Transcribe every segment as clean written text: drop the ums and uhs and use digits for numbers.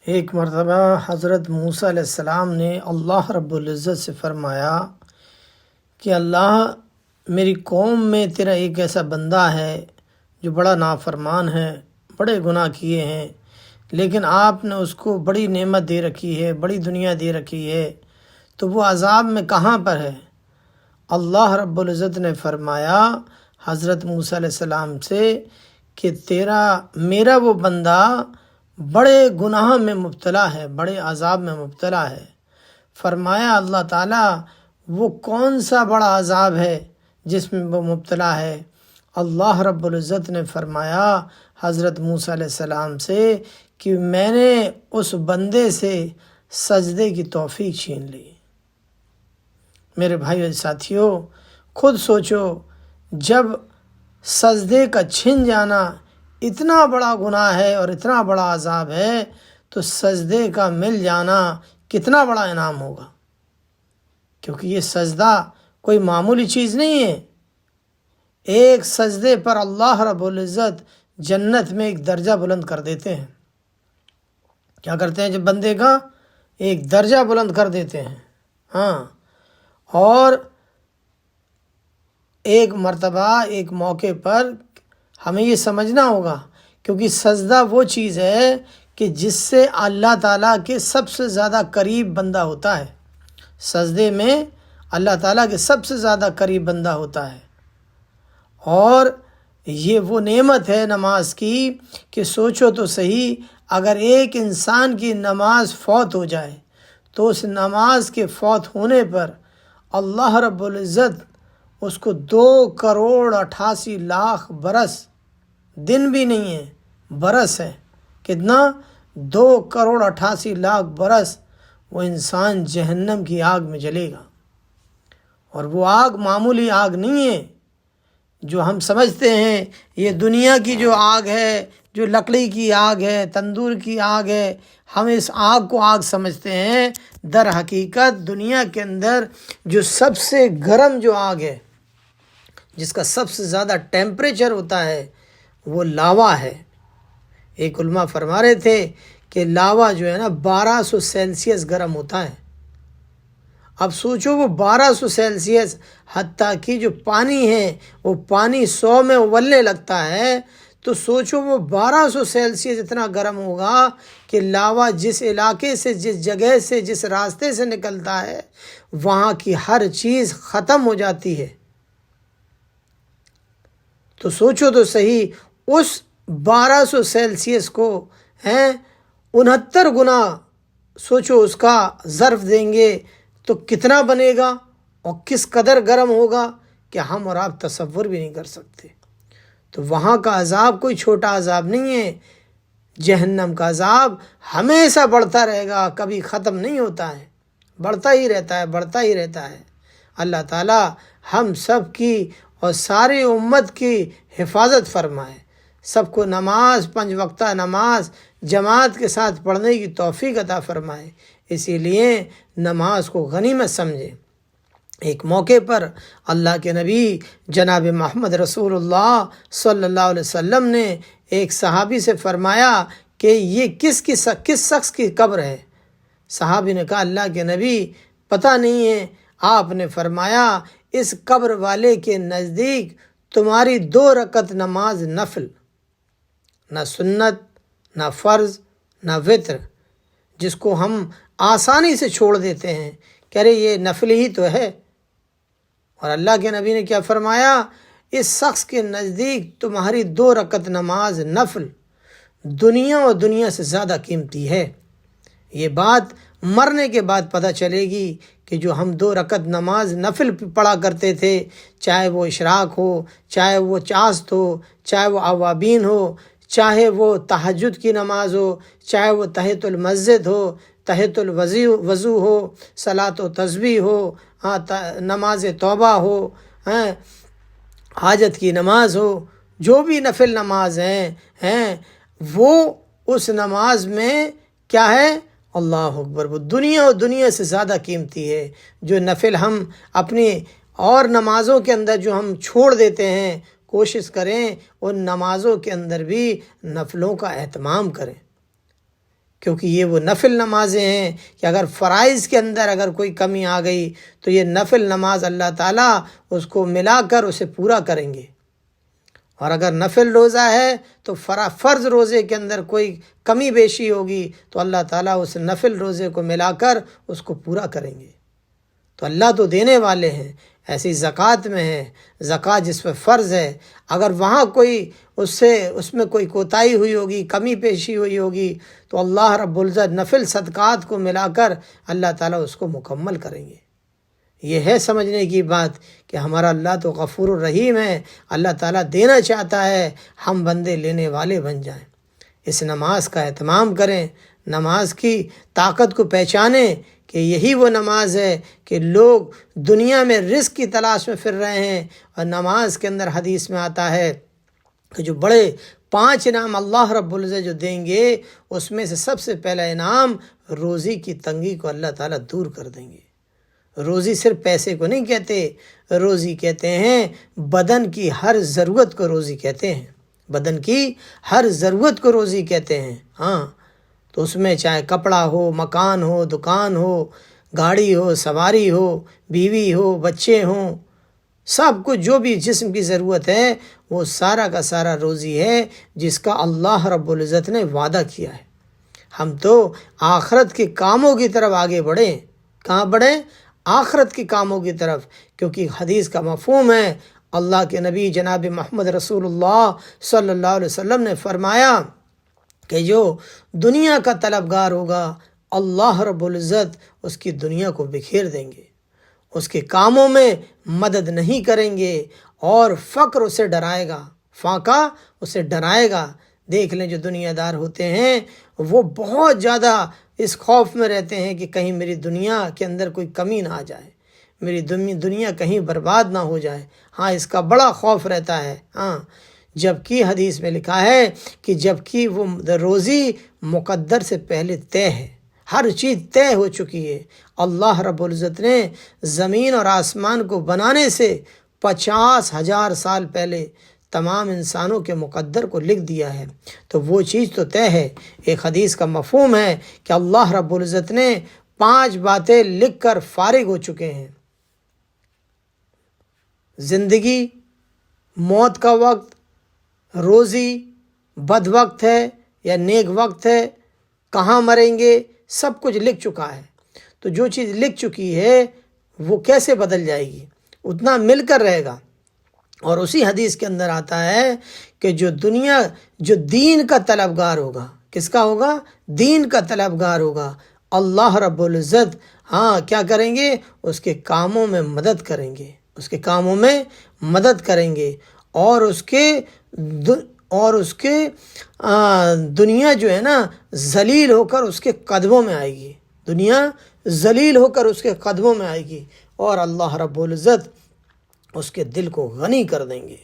ایک مرتبہ حضرت موسیٰ علیہ السلام نے اللہ رب العزت سے فرمایا کہ اللہ، میری قوم میں تیرا ایک ایسا بندہ ہے جو بڑا نافرمان ہے، بڑے گناہ کیے ہیں، لیکن آپ نے اس کو بڑی نعمت دے رکھی ہے، بڑی دنیا دے رکھی ہے، تو وہ عذاب میں کہاں پر ہے؟ اللہ رب العزت نے فرمایا حضرت موسیٰ علیہ السلام سے کہ میرا وہ بندہ بڑے گناہ میں مبتلا ہے، بڑے عذاب میں مبتلا ہے۔ فرمایا اللہ تعالیٰ، وہ کون سا بڑا عذاب ہے جس میں وہ مبتلا ہے؟ اللہ رب العزت نے فرمایا حضرت موسیٰ علیہ السلام سے کہ میں نے اس بندے سے سجدے کی توفیق چھین لی۔ میرے بھائیو اور ساتھیو، خود سوچو، جب سجدے کا چھن جانا اتنا بڑا گناہ ہے اور اتنا بڑا عذاب ہے، تو سجدے کا مل جانا کتنا بڑا انعام ہوگا، کیونکہ یہ سجدہ کوئی معمولی چیز نہیں ہے۔ ایک سجدے پر اللہ رب العزت جنت میں ایک درجہ بلند کر دیتے ہیں۔ کیا کرتے ہیں؟ جب بندے کا ایک درجہ بلند کر دیتے ہیں۔ ہاں، اور ایک مرتبہ ایک موقع پر ہمیں یہ سمجھنا ہوگا، کیونکہ سجدہ وہ چیز ہے کہ جس سے اللہ تعالیٰ کے سب سے زیادہ قریب بندہ ہوتا ہے۔ سجدے میں اللہ تعالیٰ کے سب سے زیادہ قریب بندہ ہوتا ہے، اور یہ وہ نعمت ہے نماز کی کہ سوچو تو صحیح، اگر ایک انسان کی نماز فوت ہو جائے تو اس نماز کے فوت ہونے پر اللہ رب العزت اس کو 2,88,00,000 برس، دن بھی نہیں ہے، برس ہے، کتنا؟ 2,88,00,000 برس وہ انسان جہنم کی آگ میں جلے گا۔ اور وہ آگ معمولی آگ نہیں ہے جو ہم سمجھتے ہیں، یہ دنیا کی جو آگ ہے، جو لکڑی کی آگ ہے، تندور کی آگ ہے، ہم اس آگ کو آگ سمجھتے ہیں۔ در حقیقت دنیا کے اندر جو سب سے گرم جو آگ ہے، جس کا سب سے زیادہ ٹیمپریچر ہوتا ہے، وہ لاوا ہے۔ ایک علماء فرما رہے تھے کہ لاوا جو ہے نا 1200 سیلسیس گرم ہوتا ہے۔ اب سوچو، وہ 1200 سیلسیس، حتیٰ کہ جو پانی ہے وہ پانی 100 میں ابلنے لگتا ہے، تو سوچو وہ 1200 سیلسیس اتنا گرم ہوگا کہ لاوا جس علاقے سے، جس جگہ سے، جس راستے سے نکلتا ہے، وہاں کی ہر چیز ختم ہو جاتی ہے۔ تو سوچو تو صحیح، اس 1200 سیلسیس کو 69 گنا سوچو اس کا ظرف دیں گے تو کتنا بنے گا، اور کس قدر گرم ہوگا کہ ہم اور آپ تصور بھی نہیں کر سکتے۔ تو وہاں کا عذاب کوئی چھوٹا عذاب نہیں ہے۔ جہنم کا عذاب ہمیشہ بڑھتا رہے گا، کبھی ختم نہیں ہوتا ہے، بڑھتا ہی رہتا ہے، بڑھتا ہی رہتا ہے۔ اللہ تعالیٰ ہم سب کی اور ساری امت کی حفاظت فرمائے، سب کو نماز، 5 وقتہ نماز جماعت کے ساتھ پڑھنے کی توفیق عطا فرمائے۔ اسی لیے نماز کو غنیمت سمجھے۔ ایک موقع پر اللہ کے نبی جناب محمد رسول اللہ صلی اللہ علیہ وسلم نے ایک صحابی سے فرمایا کہ یہ کس شخص کی قبر ہے؟ صحابی نے کہا اللہ کے نبی پتہ نہیں ہے۔ آپ نے فرمایا اس قبر والے کے نزدیک تمہاری 2 رکعت نماز نفل، نہ سنت، نہ فرض، نہ وتر، جس کو ہم آسانی سے چھوڑ دیتے ہیں کہ ارے یہ نفل ہی تو ہے۔ اور اللہ کے نبی نے کیا فرمایا؟ اس شخص کے نزدیک تمہاری 2 رکعت نماز نفل دنیا اور دنیا سے زیادہ قیمتی ہے۔ یہ بات مرنے کے بعد پتہ چلے گی کہ جو ہم 2 رکعت نماز نفل پڑھا کرتے تھے، چاہے وہ اشراق ہو، چاہے وہ چاشت ہو، چاہے وہ اوابین ہو، چاہے وہ تہجد کی نماز ہو، چاہے وہ تحیۃ المسجد ہو، تحیۃ الوضو ہو، صلاۃ و تسبیح ہو، نماز توبہ ہو، حاجت کی نماز ہو، جو بھی نفل نماز ہیں وہ اس نماز میں کیا ہے؟ اللہ اکبر، وہ دنیا اور دنیا سے زیادہ قیمتی ہے۔ جو نفل ہم اپنی اور نمازوں کے اندر جو ہم چھوڑ دیتے ہیں، کوشش کریں ان نمازوں کے اندر بھی نفلوں کا اہتمام کریں، کیونکہ یہ وہ نفل نمازیں ہیں کہ اگر فرائض کے اندر اگر کوئی کمی آ گئی تو یہ نفل نماز اللہ تعالیٰ اس کو ملا کر اسے پورا کریں گے، اور اگر نفل روزہ ہے تو فرض روزے کے اندر کوئی کمی بیشی ہوگی تو اللہ تعالیٰ اس نفل روزے کو ملا کر اس کو پورا کریں گے۔ تو اللہ تو دینے والے ہیں، ایسی زکوٰۃ میں ہے، زکوٰۃ جس پہ فرض ہے، اگر وہاں کوئی اس میں کوئی کوتاہی ہوئی ہوگی، کمی پیشی ہوئی ہوگی تو اللہ رب العزت نفل صدقات کو ملا کر اللہ تعالیٰ اس کو مکمل کریں گے۔ یہ ہے سمجھنے کی بات کہ ہمارا اللہ تو غفور الرحیم ہے، اللہ تعالیٰ دینا چاہتا ہے، ہم بندے لینے والے بن جائیں۔ اس نماز کا اہتمام کریں، نماز کی طاقت کو پہچانیں کہ یہی وہ نماز ہے کہ لوگ دنیا میں رزق کی تلاش میں پھر رہے ہیں، اور نماز کے اندر حدیث میں آتا ہے کہ جو بڑے 5 انعام اللہ رب العزت جو دیں گے، اس میں سے سب سے پہلا انعام روزی کی تنگی کو اللہ تعالیٰ دور کر دیں گے۔ روزی صرف پیسے کو نہیں کہتے، روزی کہتے ہیں بدن کی ہر ضرورت کو روزی کہتے ہیں، بدن کی ہر ضرورت کو روزی کہتے ہیں۔ ہاں، تو اس میں چاہے کپڑا ہو، مکان ہو، دکان ہو، گاڑی ہو، سواری ہو، بیوی ہو، بچے ہوں، سب کچھ جو بھی جسم کی ضرورت ہے وہ سارا کا سارا روزی ہے جس کا اللہ رب العزت نے وعدہ کیا ہے۔ ہم تو آخرت کے کاموں کی طرف آگے بڑھیں۔ کہاں بڑھیں؟ آخرت کے کاموں کی طرف، کیونکہ حدیث کا مفہوم ہے، اللہ کے نبی جناب محمد رسول اللہ صلی اللہ علیہ وسلم نے فرمایا کہ جو دنیا کا طلبگار ہوگا اللہ رب العزت اس کی دنیا کو بکھیر دیں گے، اس کے کاموں میں مدد نہیں کریں گے، اور فقر اسے ڈرائے گا، فاقہ اسے ڈرائے گا۔ دیکھ لیں جو دنیا دار ہوتے ہیں وہ بہت زیادہ اس خوف میں رہتے ہیں کہ کہیں میری دنیا کے اندر کوئی کمی نہ آ جائے، میری دنیا کہیں برباد نہ ہو جائے۔ ہاں، اس کا بڑا خوف رہتا ہے۔ ہاں، جبکہ حدیث میں لکھا ہے کہ جبکہ وہ روزی مقدر سے پہلے طے ہے، ہر چیز طے ہو چکی ہے۔ اللہ رب العزت نے زمین اور آسمان کو بنانے سے 50,000 سال پہلے تمام انسانوں کے مقدر کو لکھ دیا ہے، تو وہ چیز تو طے ہے۔ ایک حدیث کا مفہوم ہے کہ اللہ رب العزت نے 5 باتیں لکھ کر فارغ ہو چکے ہیں: زندگی، موت کا وقت، روزی، بد وقت ہے یا نیک وقت ہے، کہاں مریں گے، سب کچھ لکھ چکا ہے۔ تو جو چیز لکھ چکی ہے وہ کیسے بدل جائے گی؟ اتنا مل کر رہے گا۔ اور اسی حدیث کے اندر آتا ہے کہ جو دین کا طلبگار ہوگا، کس کا ہوگا؟ دین کا طلبگار ہوگا، اللہ رب العزت کیا کریں گے؟ اس کے کاموں میں مدد کریں گے، اس کے کاموں میں مدد کریں گے، اور اس کے دنیا جو ہے نا ذلیل ہو کر اس کے قدموں میں آئے گی، دنیا ذلیل ہو کر اس کے قدموں میں آئے گی، اور اللہ رب العزت اس کے دل کو غنی کر دیں گے۔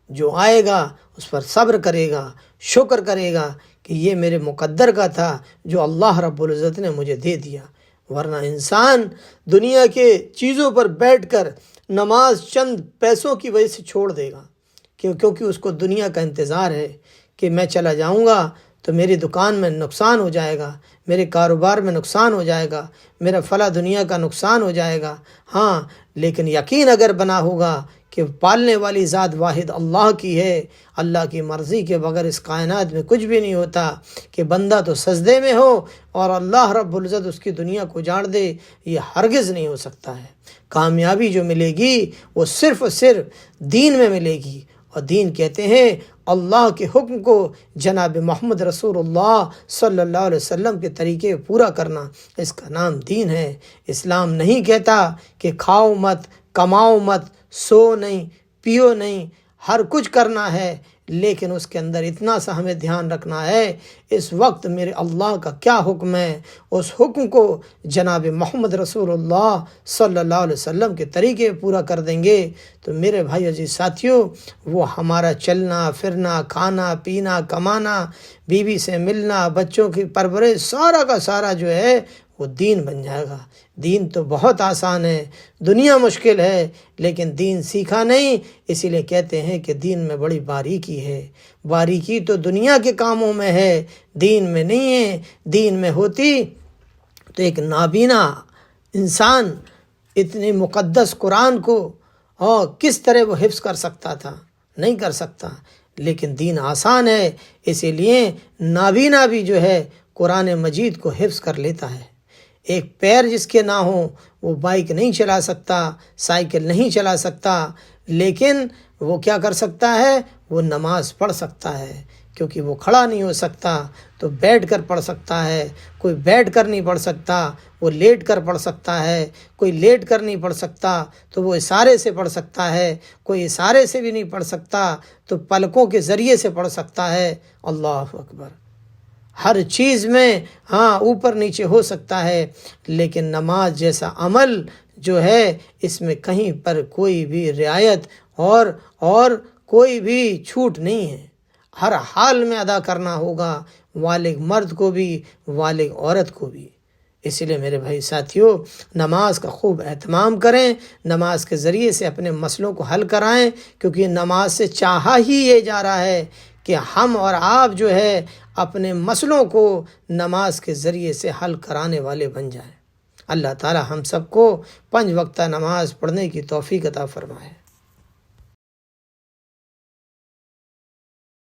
جو آئے گا اس پر صبر کرے گا، شکر کرے گا کہ یہ میرے مقدر کا تھا جو اللہ رب العزت نے مجھے دے دیا۔ ورنہ انسان دنیا کے چیزوں پر بیٹھ کر نماز چند پیسوں کی وجہ سے چھوڑ دے گا، کیونکہ اس کو دنیا کا انتظار ہے کہ میں چلا جاؤں گا تو میری دکان میں نقصان ہو جائے گا، میرے کاروبار میں نقصان ہو جائے گا، میرا فلاں دنیا کا نقصان ہو جائے گا۔ ہاں، لیکن یقین اگر بنا ہوگا کہ پالنے والی ذات واحد اللہ کی ہے، اللہ کی مرضی کے بغیر اس کائنات میں کچھ بھی نہیں ہوتا، کہ بندہ تو سجدے میں ہو اور اللہ رب العزت اس کی دنیا کو اجاڑ دے، یہ ہرگز نہیں ہو سکتا ہے۔ کامیابی جو ملے گی وہ صرف اور صرف دین میں ملے گی، اور دین کہتے ہیں اللہ کے حکم کو جناب محمد رسول اللہ صلی اللہ علیہ وسلم کے طریقے پورا کرنا، اس کا نام دین ہے۔ اسلام نہیں کہتا کہ کھاؤ مت، کماؤ مت، سو نہیں، پیو نہیں، ہر کچھ کرنا ہے، لیکن اس کے اندر اتنا سا ہمیں دھیان رکھنا ہے اس وقت میرے اللہ کا کیا حکم ہے، اس حکم کو جناب محمد رسول اللہ صلی اللہ علیہ وسلم کے طریقے پورا کر دیں گے تو میرے بھائی عزیز ساتھیوں، وہ ہمارا چلنا پھرنا، کھانا پینا، کمانا، بیوی سے ملنا، بچوں کی پرورش، سارا کا سارا جو ہے وہ دین بن جائے گا۔ دین تو بہت آسان ہے، دنیا مشکل ہے، لیکن دین سیکھا نہیں، اسی لیے کہتے ہیں کہ دین میں بڑی باریکی ہے۔ باریکی تو دنیا کے کاموں میں ہے، دین میں نہیں ہے۔ دین میں ہوتی تو ایک نابینا انسان اتنے مقدس قرآن کو اور کس طرح وہ حفظ کر سکتا تھا؟ نہیں کر سکتا۔ لیکن دین آسان ہے، اسی لیے نابینا بھی جو ہے قرآن مجید کو حفظ کر لیتا ہے۔ ایک پیر جس کے نہ ہو وہ بائک نہیں چلا سکتا، سائیکل نہیں چلا سکتا، لیکن وہ کیا کر سکتا ہے؟ وہ نماز پڑھ سکتا ہے، کیونکہ وہ کھڑا نہیں ہو سکتا تو بیٹھ کر پڑھ سکتا ہے۔ کوئی بیٹھ کر نہیں پڑھ سکتا، وہ لیٹ کر پڑھ سکتا ہے۔ کوئی لیٹ کر نہیں پڑھ سکتا تو وہ اشارے سے پڑھ سکتا ہے۔ کوئی اشارے سے بھی نہیں پڑھ سکتا تو پلکوں کے ذریعے سے پڑھ سکتا ہے۔ اللہ اکبر۔ ہر چیز میں اوپر نیچے ہو سکتا ہے، لیکن نماز جیسا عمل جو ہے اس میں کہیں پر کوئی بھی رعایت اور کوئی بھی چھوٹ نہیں ہے۔ ہر حال میں ادا کرنا ہوگا، بالغ مرد کو بھی، بالغ عورت کو بھی۔ اسی لیے میرے بھائی ساتھیوں، نماز کا خوب اہتمام کریں، نماز کے ذریعے سے اپنے مسئلوں کو حل کرائیں، کیونکہ نماز سے چاہا ہی یہ جا رہا ہے کہ ہم اور آپ جو ہے اپنے مسئلوں کو نماز کے ذریعے سے حل کرانے والے بن جائیں۔ اللہ تعالی ہم سب کو 5 وقتہ نماز پڑھنے کی توفیق عطا فرمائے۔